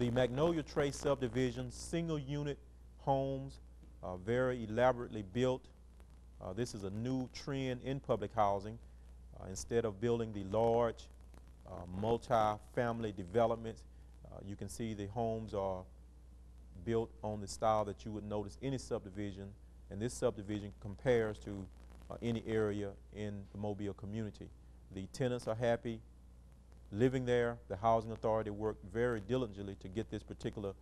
The Magnolia Trace subdivision, single unit homes, very elaborately built. This is a new trend in public housing. Instead of building the large multi-family developments, you can see the homes are built on the style that you would notice any subdivision, and this subdivision compares to any area in the Mobile community. The tenants are happy living there. The Housing Authority worked very diligently to get this particular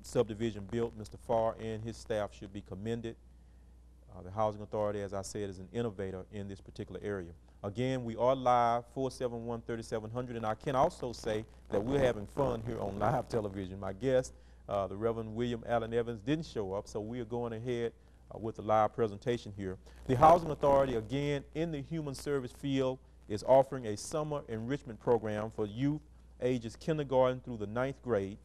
subdivision built. Mr. Farr and his staff should be commended. The Housing Authority, as I said, is an innovator in this particular area. Again, we are live, 471-3700, and I can also say that we're having fun here on live television. My guest, the Reverend William Allen Evans, didn't show up, so we are going ahead with the live presentation here. The Housing Authority, again, in the human service field, is offering a summer enrichment program for youth ages kindergarten through the 9th grade.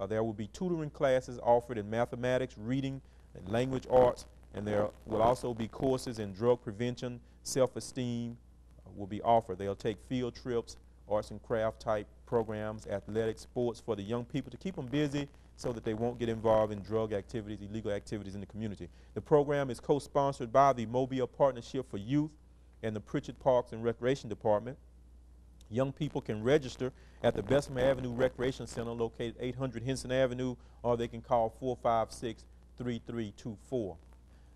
There will be tutoring classes offered in mathematics, reading, and language arts, and there will also be courses in drug prevention, self-esteem will be offered. They'll take field trips, arts and craft type programs, athletics, sports for the young people to keep them busy so that they won't get involved in drug activities, illegal activities in the community. The program is co-sponsored by the Mobile Partnership for Youth and the Prichard Parks and Recreation Department. Young people can register at the Bessemer Avenue Recreation Center located 800 Henson Avenue, or they can call 456-3324.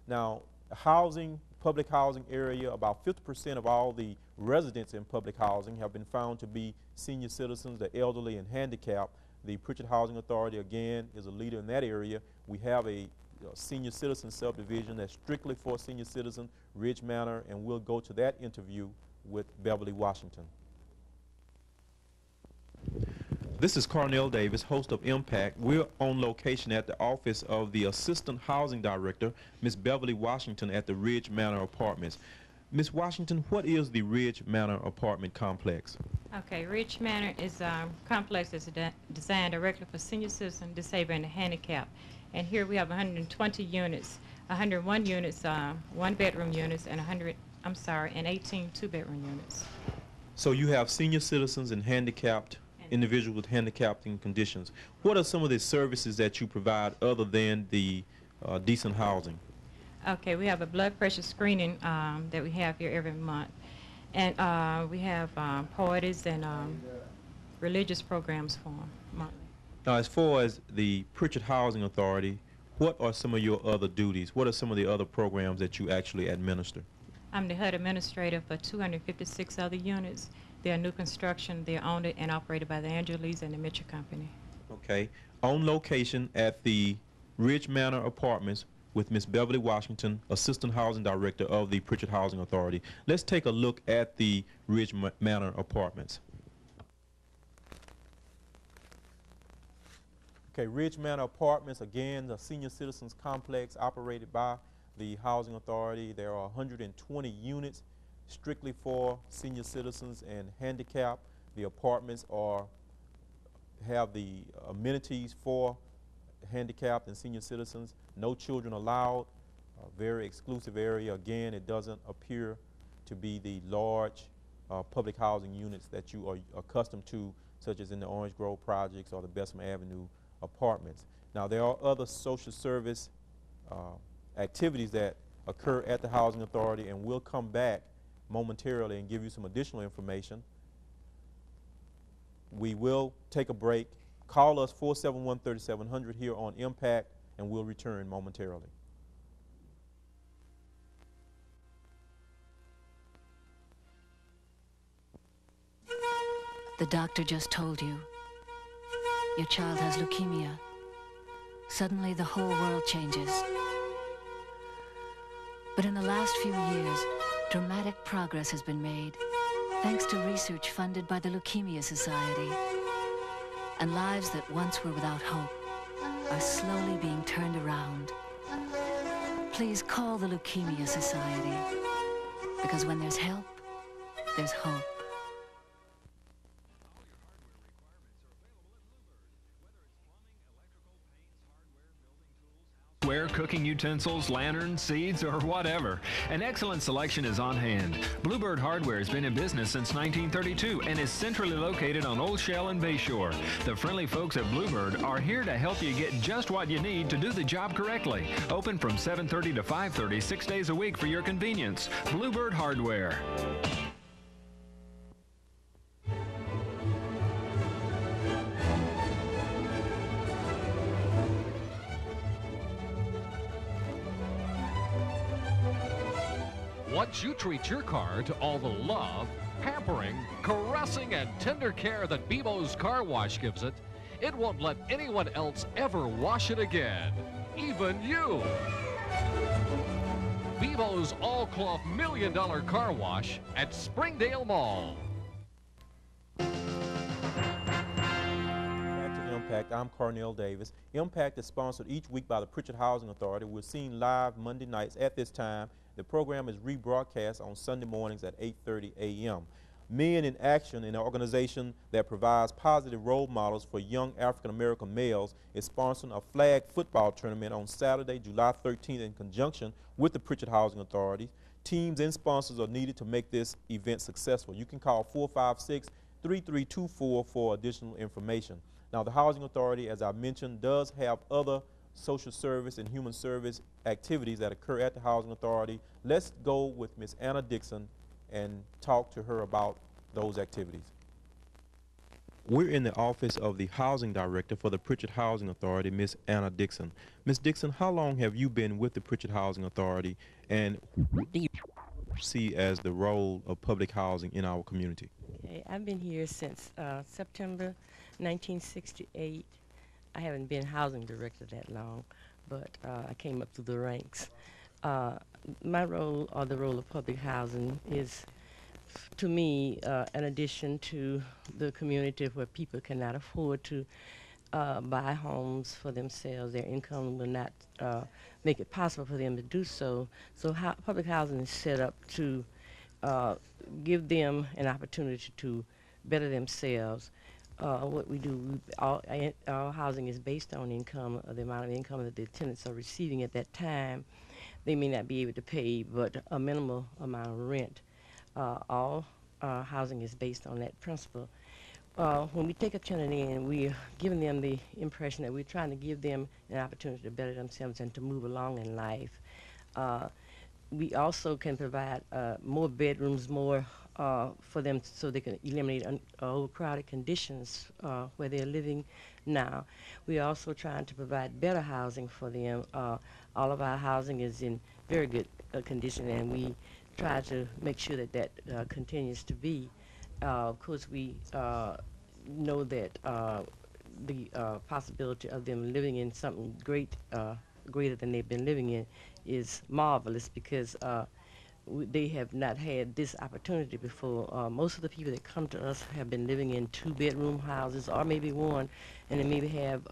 Now, housing, public housing area, about 50% of all the residents in public housing have been found to be senior citizens, the elderly, and handicapped. The Prichard Housing Authority, again, is a leader in that area. We have a senior citizen subdivision that's strictly for senior citizens, Ridge Manor, and we'll go to that interview with Beverly Washington. This is Carnell Davis, host of Impact. We're on location at the office of the Assistant Housing Director, Ms. Beverly Washington, at the Ridge Manor Apartments. Ms. Washington, what is the Ridge Manor Apartment Complex? Okay, Ridge Manor is a complex that's designed directly for senior citizens, disabled, and handicapped. And here we have 120 units, 101 units, one-bedroom units, and 18 two-bedroom units. So you have senior citizens and handicapped individuals with handicapping conditions. What are some of the services that you provide other than the decent housing? Okay, we have a blood pressure screening that we have here every month. And we have parties and religious programs for them monthly. Now, as far as the Prichard Housing Authority, what are some of your other duties? What are some of the other programs that you actually administer? I'm the HUD administrator for 256 other units. They are new construction. They're owned and operated by the Angeles and the Mitchell Company. Okay. On location at the Ridge Manor Apartments with Ms. Beverly Washington, Assistant Housing Director of the Prichard Housing Authority. Let's take a look at the Ridge Manor Apartments. Okay, Ridge Manor Apartments, again, the senior citizens complex operated by the Housing Authority. There are 120 units strictly for senior citizens and handicapped. The apartments have the amenities for handicapped and senior citizens. No children allowed. A very exclusive area. Again, it doesn't appear to be the large public housing units that you are accustomed to, such as in the Orange Grove projects or the Bessemer Avenue apartments. Now, there are other social service activities that occur at the Housing Authority, and we'll come back momentarily and give you some additional information. We will take a break. Call us 471-3700 here on Impact, and we'll return momentarily. The doctor just told you your child has leukemia. Suddenly the whole world changes. But in the last few years, dramatic progress has been made thanks to research funded by the Leukemia Society. And lives that once were without hope are slowly being turned around. Please call the Leukemia Society, because when there's help, there's hope. Ware, cooking utensils, lanterns, seeds, or whatever. An excellent selection is on hand. Bluebird Hardware has been in business since 1932 and is centrally located on Old Shell and Bayshore. The friendly folks at Bluebird are here to help you get just what you need to do the job correctly. Open from 7:30 to 5:30, 6 days a week for your convenience. Bluebird Hardware. Once you treat your car to all the love, pampering, caressing, and tender care that Bevo's Car Wash gives it, it won't let anyone else ever wash it again, even you. Bevo's all-cloth $1 million car wash at Springdale Mall. Back to Impact. I'm Carnell Davis. Impact is sponsored each week by the Prichard Housing Authority. We're seen live Monday nights at this time. The program is rebroadcast on Sunday mornings at 8:30 a.m. Men in Action, an organization that provides positive role models for young African-American males, is sponsoring a flag football tournament on Saturday, July 13th in conjunction with the Prichard Housing Authority. Teams and sponsors are needed to make this event successful. You can call 456-3324 for additional information. Now, the Housing Authority, as I mentioned, does have other social service and human service activities that occur at the Housing Authority. Let's go with Ms. Anna Dixon and talk to her about those activities. We're in the office of the Housing Director for the Prichard Housing Authority, Ms. Anna Dixon. Ms. Dixon, how long have you been with the Prichard Housing Authority, and what do you see as the role of public housing in our community? Okay, I've been here since September 1968. I haven't been housing director that long, but I came up through the ranks. My role, or the role of public housing, is to me an addition to the community where people cannot afford to buy homes for themselves. Their income will not make it possible for them to do so. So public housing is set up to give them an opportunity to better themselves. What we do, all housing is based on income, the amount of income that the tenants are receiving at that time. They may not be able to pay, but a minimal amount of rent. All housing is based on that principle. When we take a tenant in, we're giving them the impression that we're trying to give them an opportunity to better themselves and to move along in life. We also can provide more bedrooms, more for them so they can eliminate overcrowded conditions where they're living now. We're also trying to provide better housing for them. All of our housing is in very good condition, and we try to make sure that that continues to be. Of course, we know that the possibility of them living in something greater than they've been living in is marvelous, because they have not had this opportunity before. Most of the people that come to us have been living in 2-bedroom houses, or maybe one, and they maybe have,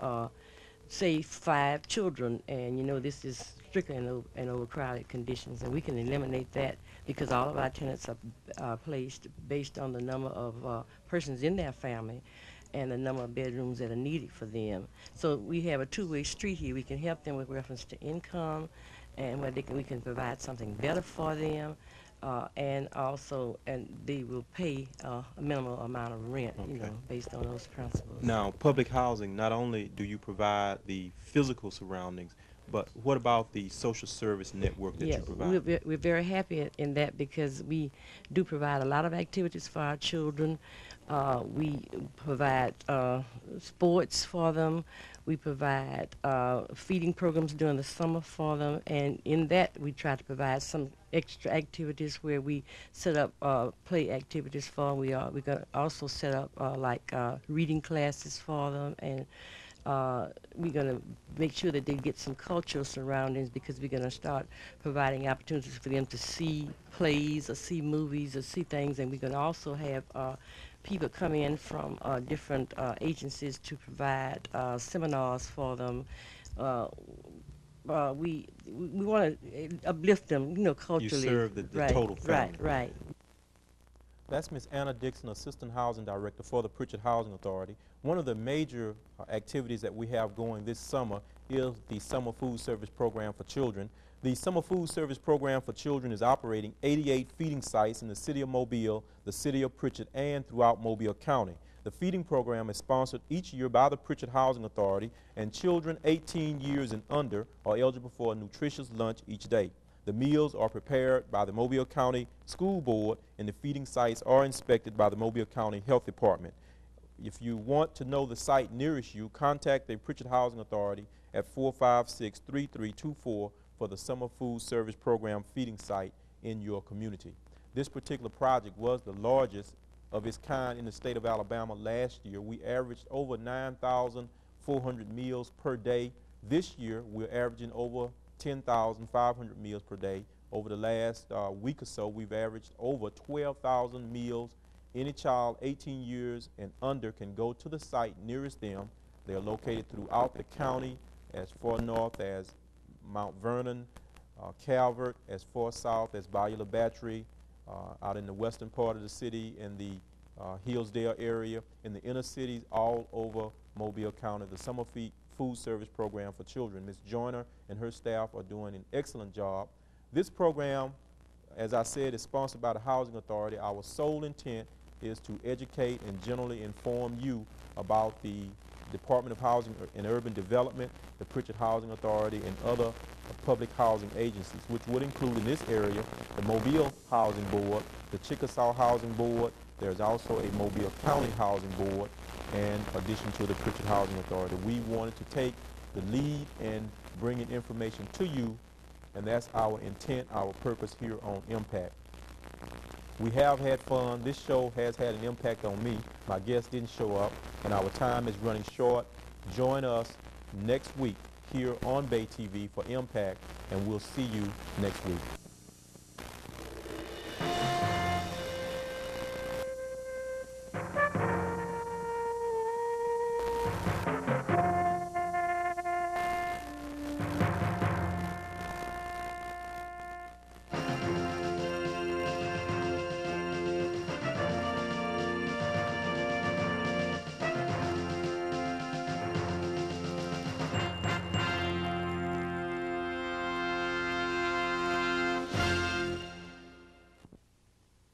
say, 5 children, and you know, this is strictly in overcrowded conditions, and we can eliminate that because all of our tenants are placed based on the number of persons in their family and the number of bedrooms that are needed for them. So we have a two-way street here. We can help them with reference to income, and where we can provide something better for them, and they will pay a minimal amount of rent, you know, based on those principles. Now, public housing, not only do you provide the physical surroundings, but what about the social service network that you provide? We're very happy in that, because we do provide a lot of activities for our children. We provide sports for them. We provide feeding programs during the summer for them, and in that we try to provide some extra activities where we set up play activities for them. We're going to also set up like reading classes for them, and we're going to make sure that they get some cultural surroundings, because we're going to start providing opportunities for them to see plays or see movies or see things, and we're going to also have people come in from different agencies to provide seminars for them. We want to uplift them, you know, culturally. You serve the total family. Right. That's Ms. Anna Dixon, Assistant Housing Director for the Prichard Housing Authority. One of the major activities that we have going this summer is the Summer Food Service Program for Children. The Summer Food Service Program for Children is operating 88 feeding sites in the city of Mobile, the city of Prichard, and throughout Mobile County. The feeding program is sponsored each year by the Prichard Housing Authority, and children 18 years and under are eligible for a nutritious lunch each day. The meals are prepared by the Mobile County School Board, and the feeding sites are inspected by the Mobile County Health Department. If you want to know the site nearest you, contact the Prichard Housing Authority at 456-3324 for the Summer Food Service Program feeding site in your community. This particular project was the largest of its kind in the state of Alabama last year. We averaged over 9,400 meals per day. This year, we're averaging over 10,500 meals per day. Over the last week or so, we've averaged over 12,000 meals. Any child 18 years and under can go to the site nearest them. They are located throughout the county, as far north as Mount Vernon, Calvert, as far south as Bayou Battery, out in the western part of the city, in the Hillsdale area, in the inner cities all over Mobile County. The Summer Food Service Program for Children. Ms. Joyner and her staff are doing an excellent job. This program, as I said, is sponsored by the Housing Authority. Our sole intent is to educate and generally inform you about the Department of Housing and Urban Development, the Prichard Housing Authority, and other public housing agencies, which would include in this area the Mobile Housing Board, the Chickasaw Housing Board. There's also a Mobile County Housing Board, in addition to the Prichard Housing Authority. We wanted to take the lead in bringing information to you, and that's our intent, our purpose here on Impact. We have had fun. This show has had an impact on me. My guests didn't show up, and our time is running short. Join us next week here on Bay TV for Impact, and we'll see you next week.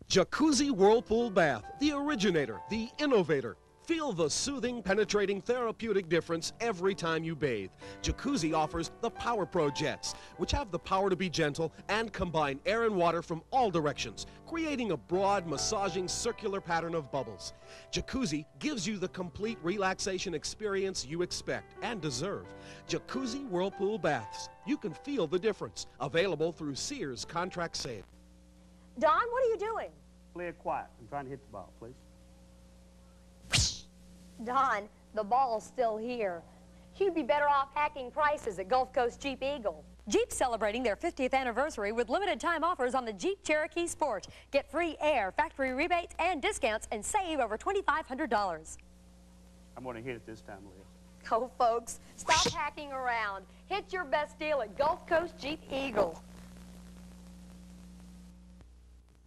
Jacuzzi Whirlpool Bath, the originator, the innovator. Feel the soothing, penetrating, therapeutic difference every time you bathe. Jacuzzi offers the Power Pro Jets, which have the power to be gentle and combine air and water from all directions, creating a broad, massaging, circular pattern of bubbles. Jacuzzi gives you the complete relaxation experience you expect and deserve. Jacuzzi Whirlpool Baths. You can feel the difference. Available through Sears Contract Sale. Don, what are you doing? Play it quiet. I'm trying to hit the ball, please. Don, the ball's still here. You'd be better off hacking prices at Gulf Coast Jeep Eagle. Jeep's celebrating their 50th anniversary with limited time offers on the Jeep Cherokee Sport. Get free air, factory rebates, and discounts, and save over $2,500. I'm going to hit it this time, Leah. Go, folks. Stop hacking around. Hit your best deal at Gulf Coast Jeep Eagle.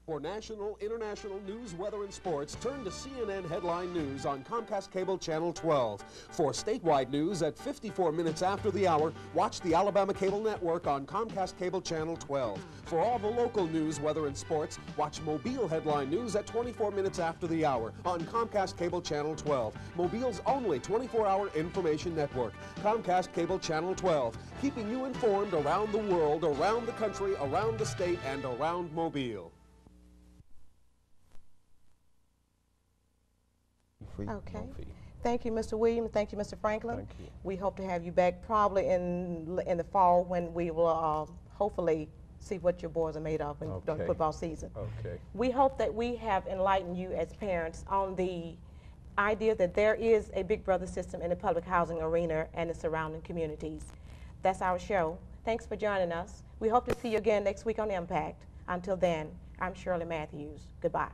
For national, international news, weather, and sports, turn to CNN Headline News on Comcast Cable Channel 12. For statewide news at 54 minutes after the hour, watch the Alabama Cable Network on Comcast Cable Channel 12. For all the local news, weather, and sports, watch Mobile Headline News at 24 minutes after the hour on Comcast Cable Channel 12. Mobile's only 24-hour information network. Comcast Cable Channel 12, keeping you informed around the world, around the country, around the state, and around Mobile. Okay. Thank you, Mr. Williams. Thank you, Mr. Franklin. Thank you. We hope to have you back probably in the fall when we will hopefully see what your boys are made of during football season. Okay. We hope that we have enlightened you as parents on the idea that there is a Big Brother system in the public housing arena and the surrounding communities. That's our show. Thanks for joining us. We hope to see you again next week on Impact. Until then, I'm Shirley Matthews. Goodbye.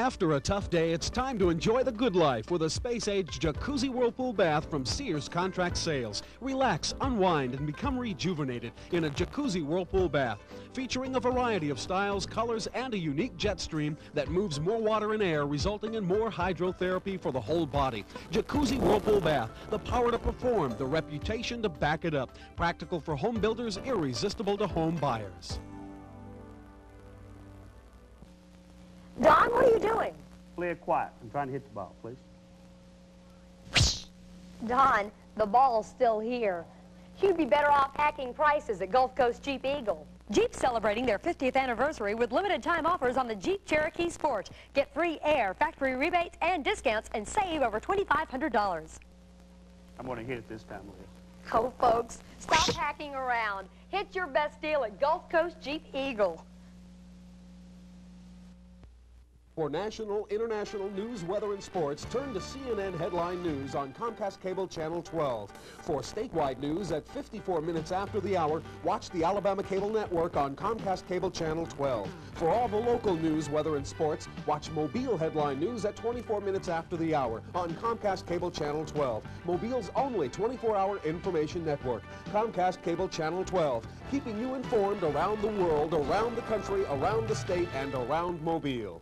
After a tough day, it's time to enjoy the good life with a space-age jacuzzi whirlpool bath from Sears Contract Sales. Relax, unwind, and become rejuvenated in a jacuzzi whirlpool bath, featuring a variety of styles, colors, and a unique jet stream that moves more water and air, resulting in more hydrotherapy for the whole body. Jacuzzi whirlpool bath, the power to perform, the reputation to back it up. Practical for home builders, irresistible to home buyers. Don, what are you doing? Play it quiet. I'm trying to hit the ball, please. Don, the ball's still here. You'd be better off hacking prices at Gulf Coast Jeep Eagle. Jeep's celebrating their 50th anniversary with limited time offers on the Jeep Cherokee Sport. Get free air, factory rebates, and discounts, and save over $2,500. I'm going to hit it this time, Leah. Oh, folks, stop hacking around. Hit your best deal at Gulf Coast Jeep Eagle. For national, international news, weather, and sports, turn to CNN Headline News on Comcast Cable Channel 12. For statewide news at 54 minutes after the hour, watch the Alabama Cable Network on Comcast Cable Channel 12. For all the local news, weather, and sports, watch Mobile Headline News at 24 minutes after the hour on Comcast Cable Channel 12. Mobile's only 24-hour information network. Comcast Cable Channel 12, keeping you informed around the world, around the country, around the state, and around Mobile.